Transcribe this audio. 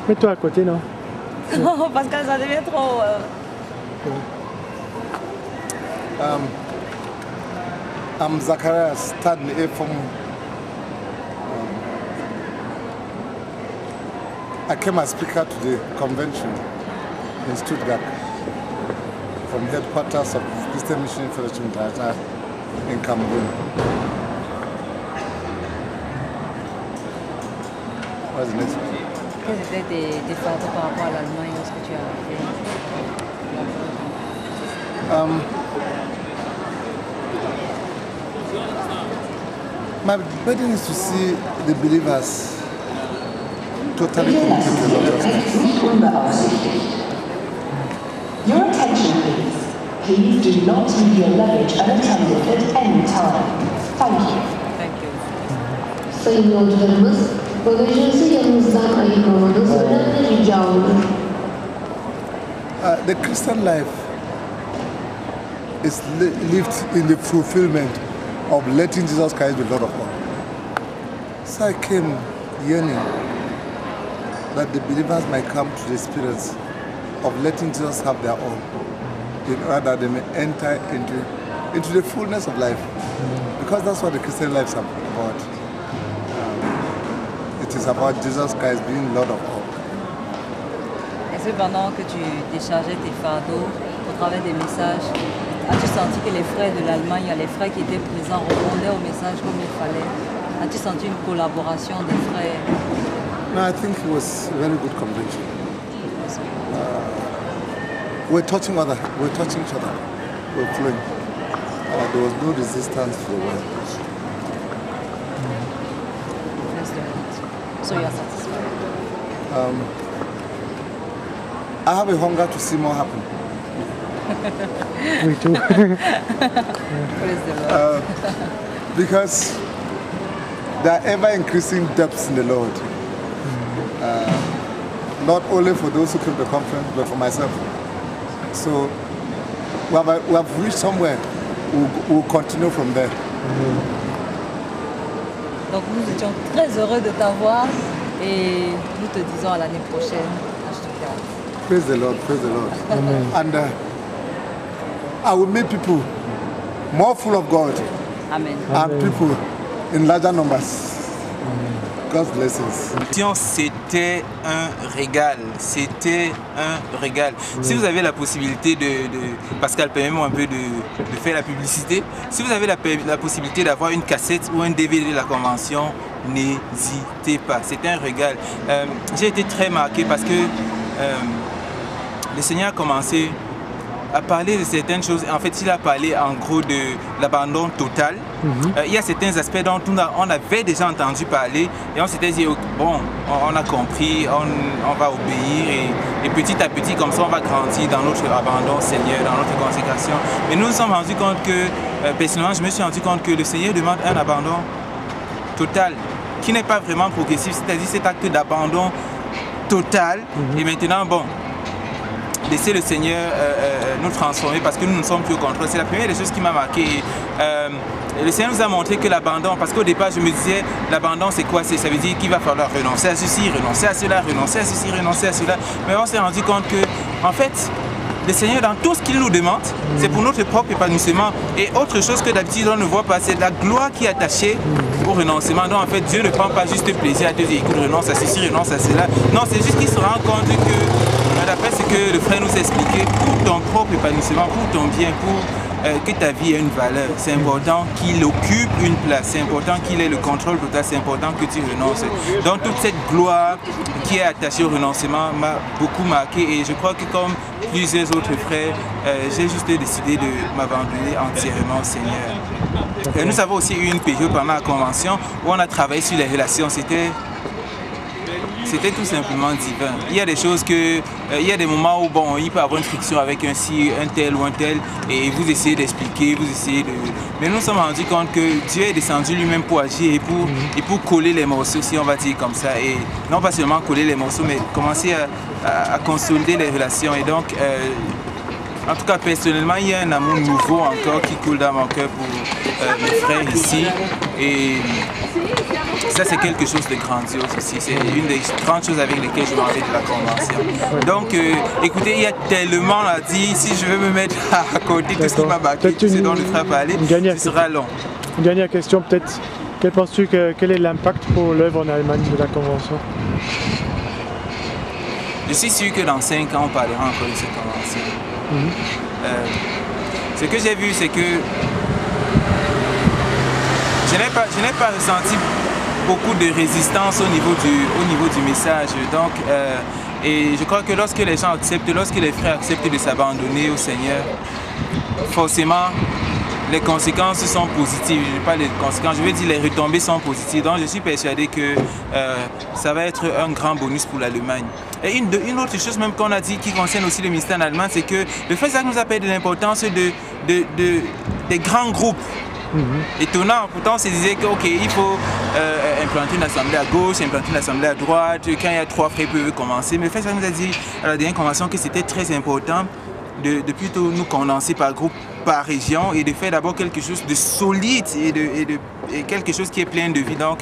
Mets-toi à côté, non? Non, parce que ça devient trop... I'm Zacharias Stanley from... I came as speaker to the convention in Stuttgart from headquarters of Christian Mission Fellowship International in Cameroon. What's the next one? Quels étaient tes fardeaux par rapport à l'Allemagne lorsque tu es arrivé? My burden is to see the believers totally committed to the Lord Jesus. Your attention please. Please do not leave your luggage unattended at any time. Thank you. Thank you. Sayın yolcularımız, bagajınızı yanınızdan ayırmamanız önemli rica olunur. The Christian life is lived in the fulfillment of letting Jesus Christ be Lord of all. So I came yearning that the believers might come to the experience of letting Jesus have their own, in order that they may enter into the fullness of life. Because that's what the Christian life is about. It is about Jesus Christ being Lord of all. Est-ce que pendant que tu déchargeais tes fardeaux au travers des messages, as-tu senti que les frères de l'Allemagne, les frères qui étaient présents, répondaient au message comme il fallait? As-tu senti une collaboration des frères? No, I think it was a very good convention. We're touching each other. We're flowing. There was no resistance to the word. So you are satisfied? I have a hunger to see more happen. Me too. Praise the Lord. Because there are ever increasing depths in the Lord. Not only for those who came to the conference, but for myself. So we have reached somewhere. We'll continue from there. Donc nous étions très heureux de t'avoir et nous te disons à l'année prochaine à Stuttgart. Praise the Lord, praise the Lord. And I will meet people more full of God. Amen. And people in larger numbers. God's blessings. C'était un régal, c'était un régal. Si vous avez la possibilité Pascal, permets-moi un peu de faire la publicité. Si vous avez la possibilité d'avoir une cassette ou un DVD de la convention, n'hésitez pas, c'était un régal. J'ai été très marqué parce que le Seigneur a commencé à parler de certaines choses. En fait, il a parlé en gros de l'abandon total. Il y a certains aspects dont on avait déjà entendu parler et on s'était dit, bon, on a compris, on va obéir et petit à petit, comme ça, on va grandir dans notre abandon, Seigneur, dans notre consécration. Mais nous nous sommes rendus compte que, personnellement, je me suis rendu compte que le Seigneur demande un abandon total qui n'est pas vraiment progressif, c'est-à-dire cet acte d'abandon total. Et maintenant, bon, laisser le Seigneur nous transformer parce que nous ne sommes plus au contrôle. C'est la première des choses qui m'a marqué. Le Seigneur nous a montré que l'abandon, parce qu'au départ je me disais, l'abandon c'est quoi? Ça veut dire qu'il va falloir renoncer à ceci, renoncer à cela, renoncer à ceci, renoncer à cela. Mais on s'est rendu compte que, en fait, le Seigneur, dans tout ce qu'il nous demande, c'est pour notre propre épanouissement. Et autre chose que d'habitude on ne voit pas, c'est la gloire qui est attachée au renoncement. Donc en fait, Dieu ne prend pas juste plaisir à te dire, écoute, renonce à ceci, renonce à cela. Non, c'est juste qu'il se rend compte que, d'après ce que le frère nous a expliqué, pour ton propre épanouissement, pour ton bien, pour que ta vie ait une valeur, c'est important qu'il occupe une place, c'est important qu'il ait le contrôle total, c'est important que tu renonces. Donc toute cette gloire qui est attachée au renoncement m'a beaucoup marqué et je crois que comme plusieurs autres frères, j'ai juste décidé de m'abandonner entièrement au Seigneur. Et nous avons aussi eu une période pendant la convention où on a travaillé sur les relations. C'était tout simplement divin. Il y a des choses il y a des moments où bon, il peut y avoir une friction avec un tel ou un tel et vous essayez d'expliquer, vous essayez de... Mais nous nous sommes rendus compte que Dieu est descendu lui-même pour agir et pour coller les morceaux, si on va dire comme ça. Et non pas seulement coller les morceaux, mais commencer à consolider les relations. Et donc, en tout cas, personnellement, il y a un amour nouveau encore qui coule dans mon cœur pour mes frères ici. Et Ça, c'est quelque chose de grandiose aussi. C'est une des grandes choses avec lesquelles je me rappelle de la Convention. Donc, écoutez, il y a tellement à dire. Si je veux me mettre à côté tout ce qui m'a marqué, tout ce dont le frère parlait, ce sera long. Une dernière question, peut-être. Quel est l'impact pour l'œuvre en Allemagne de la Convention? Je suis sûr que dans 5 ans, on parlera encore de cette Convention. Ce que j'ai vu, c'est que je n'ai pas ressenti beaucoup de résistance au niveau du message. Donc, et je crois que lorsque les gens acceptent, lorsque les frères acceptent de s'abandonner au Seigneur, forcément, les conséquences sont positives. Je ne pas les conséquences, je veux dire les retombées sont positives. Donc, je suis persuadé que ça va être un grand bonus pour l'Allemagne. Et une autre chose même qu'on a dit qui concerne aussi le ministère en Allemagne, c'est que le fait ça nous appelle de l'importance des grands groupes. Étonnant, pourtant on se disait que il faut implanter une assemblée à gauche, implanter une assemblée à droite, quand il y a 3 frères peuvent commencer. Mais le fait ça nous a dit à la dernière convention que c'était très important de plutôt nous condenser par groupe, par région et de faire d'abord quelque chose de solide et quelque chose qui est plein de vie. Donc,